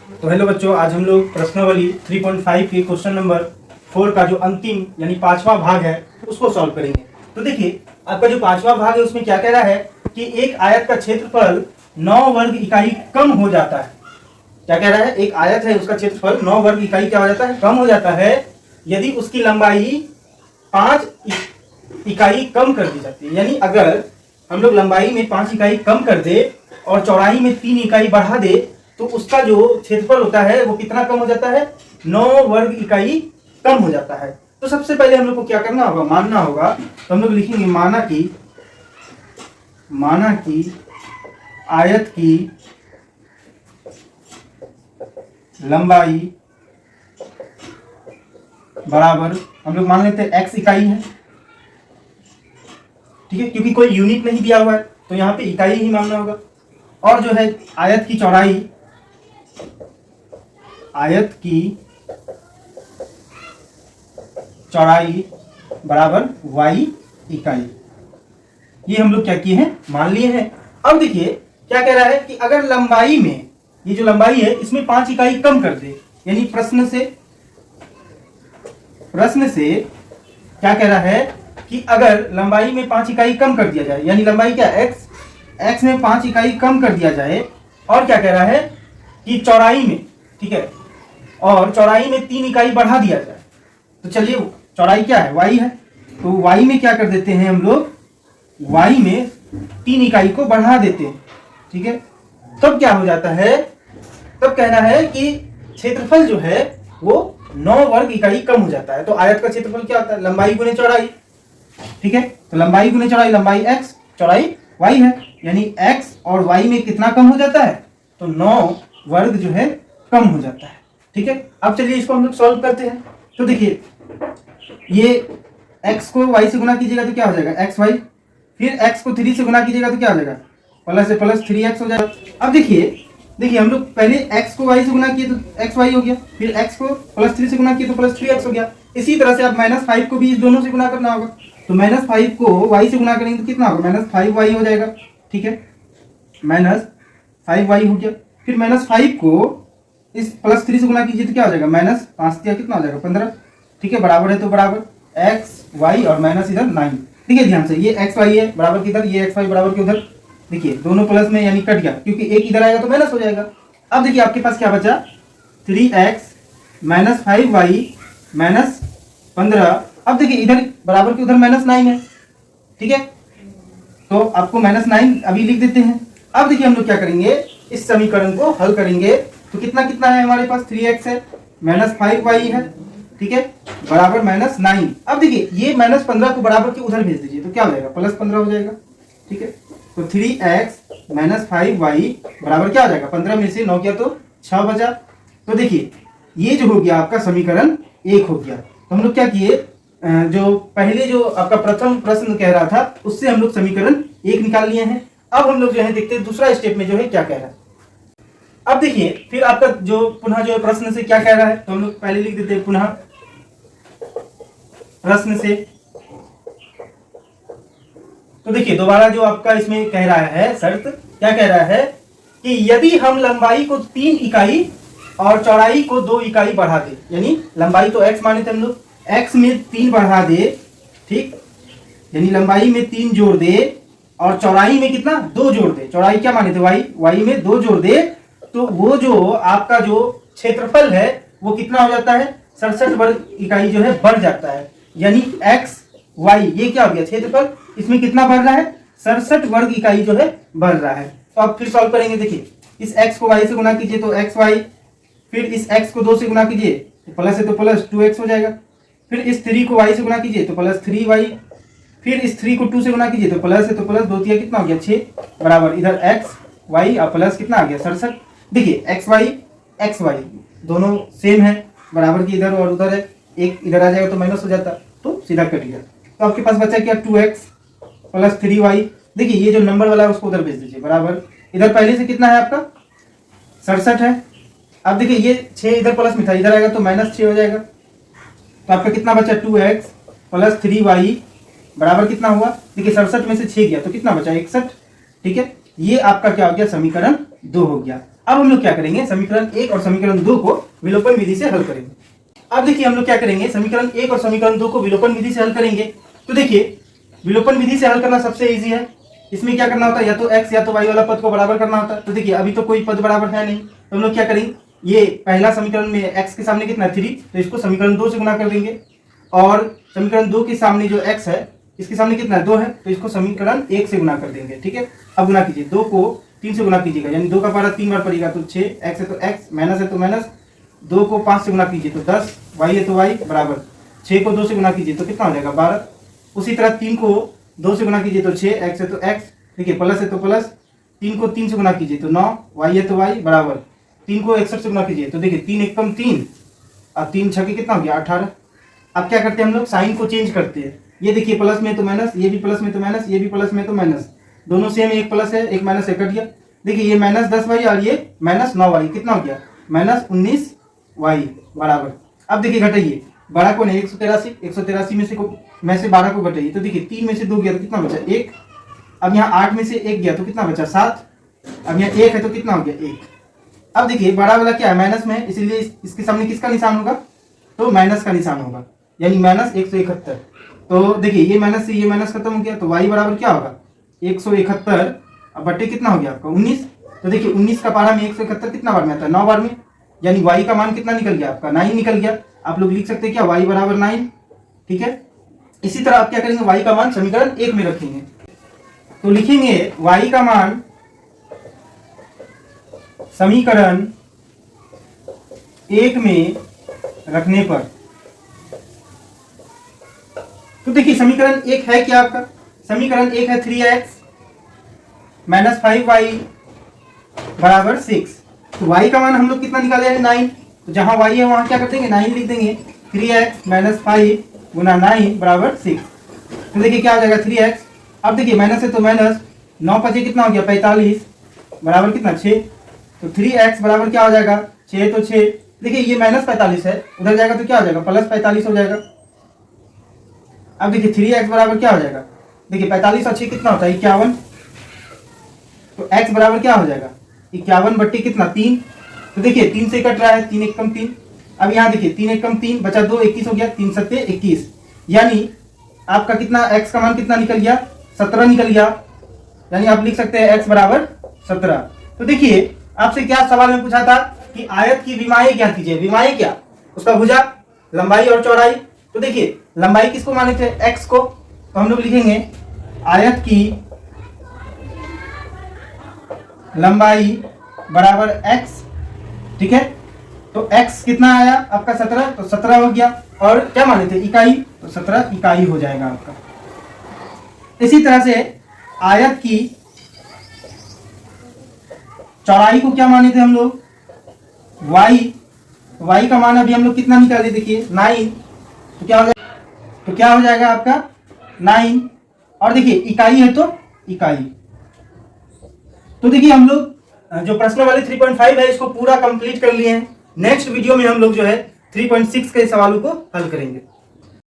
तो हेलो बच्चों, आज हम लोग प्रश्नावली 3.5 के क्वेश्चन नंबर 4 का जो अंतिम यानी पांचवा भाग है उसको सॉल्व करेंगे। तो देखिए, आपका जो पांचवा भाग है उसमें क्या कह रहा है कि एक आयत का क्षेत्रफल 9 वर्ग इकाई कम हो जाता है। क्या कह रहा है? एक आयत है, उसका क्षेत्रफल 9 वर्ग इकाई क्या हो जाता है? कम हो जाता है यदि उसकी लंबाई 5 इकाई कम कर दी जाती है। यानी अगर हम लोग लंबाई में 5 इकाई कम कर दे और चौड़ाई में 3 इकाई बढ़ा दे तो उसका जो क्षेत्रफल होता है वो कितना कम हो जाता है? 9 वर्ग इकाई कम हो जाता है। तो सबसे पहले हम लोग को क्या करना होगा? मानना होगा। तो हम लोग लिखेंगे माना कि आयत की लंबाई बराबर, हम लोग मान लेते हैं x इकाई है, ठीक है, क्योंकि कोई यूनिट नहीं दिया हुआ है तो यहाँ पे इकाई ही मानना होगा। और जो है आयत की चौड़ाई बराबर y इकाई। ये हम लोग क्या किए हैं? मान लिए हैं। अब देखिए क्या कह रहा है कि अगर लंबाई में, ये जो लंबाई है इसमें 5 इकाई कम कर दे, यानी प्रश्न से क्या कह रहा है कि अगर लंबाई में 5 इकाई कम कर दिया जाए, यानी लंबाई क्या x में 5 इकाई कम कर दिया जाए, और क्या कह रहा है कि चौड़ाई में, ठीक है, और चौड़ाई में 3 इकाई बढ़ा दिया जाए। तो चलिए, चौड़ाई क्या है? y है, तो y में क्या कर देते हैं हम लोग? y में 3 इकाई को बढ़ा देते हैं, ठीक है। तब क्या हो जाता है? तब कहना है कि क्षेत्रफल जो है वो 9 वर्ग इकाई कम हो जाता है। तो आयत का क्षेत्रफल क्या होता है? लंबाई गुने चौड़ाई, ठीक है। तो लंबाई गुने चौड़ाई, लंबाई x, चौड़ाई y है, यानी x और y में कितना कम हो जाता है? तो 9 वर्ग जो है कम हो जाता है, ठीक है। अब चलिए इसको हम लोग सॉल्व करते हैं। तो देखिए, ये x को y से गुना कीजिएगा तो क्या हो जाएगा? xy। फिर x को 3 से गुना कीजिएगा तो क्या हो जाएगा? प्लस से प्लस 3x हो जाएगा। अब देखिए हम लोग पहले x को y से गुना किए तो xy हो गया, फिर x को प्लस 3 से गुना किए तो प्लस 3x हो गया। इसी तरह से अब -5 को भी इस दोनों से गुना करना होगा। तो -5 को y से गुना करेंगे तो कितना होगा? -5y हो जाएगा, ठीक है। -5y हो गया। फिर -5 को इस प्लस 3 से गुना कीजिए तो क्या हो जाएगा? -5 दिया कितना हो जाएगा? 15, ठीक है। बराबर है तो बराबर x y और माइनस इधर 9। ठीक है, ध्यान से, ये x y है बराबर किधर, ये x y बराबर के उधर। देखिए दोनों प्लस में यानी कट गया, क्योंकि एक इधर आएगा तो माइनस हो जाएगा। अब देखिए आपके पास क्या बचा? 3x -5y -15। अब देखिए इधर बराबर के उधर -9 है, ठीक है। तो आपको -9 अभी लिख देते हैं। अब देखिए हम लोग क्या करेंगे, इस समीकरण को हल करेंगे तो कितना कितना है हमारे पास? 3x है, -5y है, ठीक है, बराबर -9। अब देखिए ये -15 को बराबर के उधर भेज दीजिए तो क्या हो जाएगा? +15 हो जाएगा, ठीक है। तो 3x -5y बराबर क्या हो जाएगा? 15 में से 9 किया तो 6 बचा। तो देखिए ये जो हो गया आपका समीकरण 1 हो गया। तो हम लोग क्या किए, जो पहले जो आपका प्रथम प्रश्न कह रहा था उससे हम लोग समीकरण 1 निकाल लिए हैं। अब हम लोग जो है देखते हैं दूसरा स्टेप में जो है क्या कह रहा है। अब देखिए फिर आपका जो पुनः जो प्रश्न से क्या कह रहा है, तो हम लोग पहले लिख देते हैं पुनः प्रश्न से। तो देखिए दोबारा जो आपका इसमें कह रहा है शर्त, क्या कह रहा है कि यदि हम लंबाई को 3 इकाई और चौड़ाई को 2 इकाई बढ़ा दे, यानी लंबाई तो x माने थे हम लोग, x में 3 बढ़ा दे, ठीक, यानी लंबाई में 3 जोड़ दे और चौड़ाई में कितना? 2 जोड़ दे। चौड़ाई क्या माने थे? y में 2 जोड़ दे, तो वो जो आपका जो क्षेत्रफल है वो कितना हो जाता है? 67 वर्ग इकाई जो है बढ़ जाता है। यानी x y ये क्या हो गया? क्षेत्रफल, इसमें कितना बढ़ रहा है? 67 वर्ग इकाई जो है बढ़ रहा है। तो आप फिर सॉल्व करेंगे। देखिए इस x को y से गुना कीजिए तो xy, फिर इस x को 2 से गुना कीजिए तो प्लस है तो प्लस 2x हो जाएगा। फिर इस 3 को y से गुना कीजिए तो प्लस 3y, फिर इस 3 को 2 से गुना कीजिए तो प्लस है तो प्लस 2 तिया कितना हो गया? 6 बराबर इधर x y और प्लस कितना आ गया? 67। देखिए x y दोनों सेम है, बराबर की इधर और उधर है, एक इधर आ जाएगा तो माइनस हो जाता, तो सीधा कट गया। तो आपके पास बचा क्या? 2x plus 3y। देखिए ये जो नंबर वाला है उसको उधर भेज दीजिए, बराबर इधर पहले से कितना है आपका? 67 है। अब देखिए ये 6 इधर प्लस में था, इधर आएगा तो -6 हो जाएगा। तो आपका कितना बचा? 2x प्लस 3y बराबर कितना हुआ? देखिए 67 में से 6 गया तो कितना बचा? 61, ठीक है। ये आपका क्या हो गया? समीकरण 2 हो गया। अब हम लोग क्या करेंगे, समीकरण 1 और समीकरण 2 को विलोपन विधि से हल करेंगे। अब देखिए हम लोग क्या करेंगे, समीकरण 1 और समीकरण 2 को विलोपन विधि से हल करेंगे। तो देखिए विलोपन विधि से हल करना सबसे इजी है। इसमें क्या करना होता है, या तो x या तो y वाला पद को बराबर करना होता है। तो देखिए अभी तो कोई पद बराबर है नहीं, तो हम लोग क्या करेंगे, ये पहला समीकरण में x के सामने कितना 3, तो इसको समीकरण 2 से गुना कर देंगे। और समीकरण 2 के सामने जो x है इसके सामने कितना 2 है, तो इसको समीकरण 1 से गुना कर देंगे। ठीक है, अब गुना कीजिए, 2 को 3 से गुना कीजिएगा, यानी 2 का पारा 3 बार पड़ेगा, तो 6, x है तो x, माइनस है तो माइनस, 2 को 5 से गुना कीजिए तो 10, y है तो y बराबर 6 को 2 से गुना कीजिए तो कितना हो जाएगा 12। उसी तरह 3 को 2 से गुना कीजिए तो 6, x है तो x, ठीक है, प्लस है तो प्लस, 3 को 3 से गुना कीजिए तो 9, y है तो y बराबर 3 को 61 से गुना कीजिए तो देखिए 3 एकम 3 और 3 छके कितना हो गया 18। अब क्या करते हैं हम लोग, साइन को चेंज करते हैं। ये देखिए प्लस में तो माइनस, ये भी प्लस में तो माइनस, ये भी प्लस में तो माइनस, दोनों सेम, एक प्लस है एक माइनस है, कट गया। देखिए ये माइनस 10y और ये माइनस 9y, कितना हो गया माइनस 19y बराबर। अब देखिए घटाइए, बड़ा कौन है 183, 183 में से 12 को घटाइए तो देखिए 3 में से 2 गया तो कितना बचा 1। अब यहाँ 8 में से 1 गया तो कितना बचा 7। अब यहाँ 1 है तो कितना हो गया 1। अब देखिए बड़ा वाला क्या है माइनस में, इसीलिए इसके सामने किसका निशान होगा, तो माइनस का निशान होगा, यानी माइनस 171। तो देखिए ये माइनस से ये माइनस खत्म हो गया, तो y बराबर क्या होगा 171, अब बटे कितना हो गया आपका 19। तो देखिए 19 का पारा में 171 कितना बार में आता है 9 बार में, यानी y का मान कितना निकल गया आपका 9 निकल गया। आप लोग लिख सकते हैं क्या y बराबर 9। ठीक है, इसी तरह आप क्या करेंगे, y का मान समीकरण 1 में रखेंगे, तो लिखेंगे y का मान समीकरण 1 में रखने पर। तो देखिए समीकरण 1 है क्या आपका, समीकरण 1 है 3x माइनस 5y बराबर 6। तो y का मान हम लोग कितना निकाले हैं 9, तो जहां y है वहां क्या कर देंगे 9 लिख देंगे, 3x माइनस 5 गुना 9 बराबर 6। तो देखिए क्या हो जाएगा 3x। अब देखिए माइनस है तो माइनस, 9 5 कितना हो गया 45 बराबर कितना 6, तो 3x बराबर क्या हो जाएगा 6 तो 6। देखिए ये माइनस 45 है, उधर जाएगा तो क्या हो जाएगा प्लस 45 हो जाएगा। अब देखिए 3x बराबर क्या हो जाएगा, देखिए 45 और 6 कितना होता है 51, तो x बराबर क्या हो जाएगा 51 बट्टी कितना 3। तो देखिए 3 से कट रहा है, 3 एकम 3। अब यहाँ देखिए 3 एकम 3 बचा 2, 21 हो गया, 3 सत्ते 21, यानी आपका कितना x का मान कितना निकल गया 17 निकल गया, यानी आप लिख सकते हैं x बराबर 17। तो देखिए आपसे क्या सवाल में पूछा था कि आयत की विमाएं क्या कीजिए, विमाएं क्या, उसका भुजा, लंबाई और चौड़ाई। तो देखिए लंबाई किसको माने थे x को, तो हम लोग लिखेंगे आयत की लंबाई बराबर x। ठीक है, तो x कितना आया आपका 17, तो 17 हो गया, और क्या माने थे इकाई, तो 17 इकाई हो जाएगा आपका। इसी तरह से आयत की चौड़ाई को क्या माने थे हम लोग y का मान अभी हम लोग कितना निकाले देखिए 9, तो क्या हो जाएगा आपका 9, और देखिए इकाई है तो इकाई। तो देखिए हम लोग जो प्रश्न वाले 3.5 है इसको पूरा कंप्लीट कर लिए हैं। नेक्स्ट वीडियो में हम लोग जो है 3.6 के सवालों को हल करेंगे।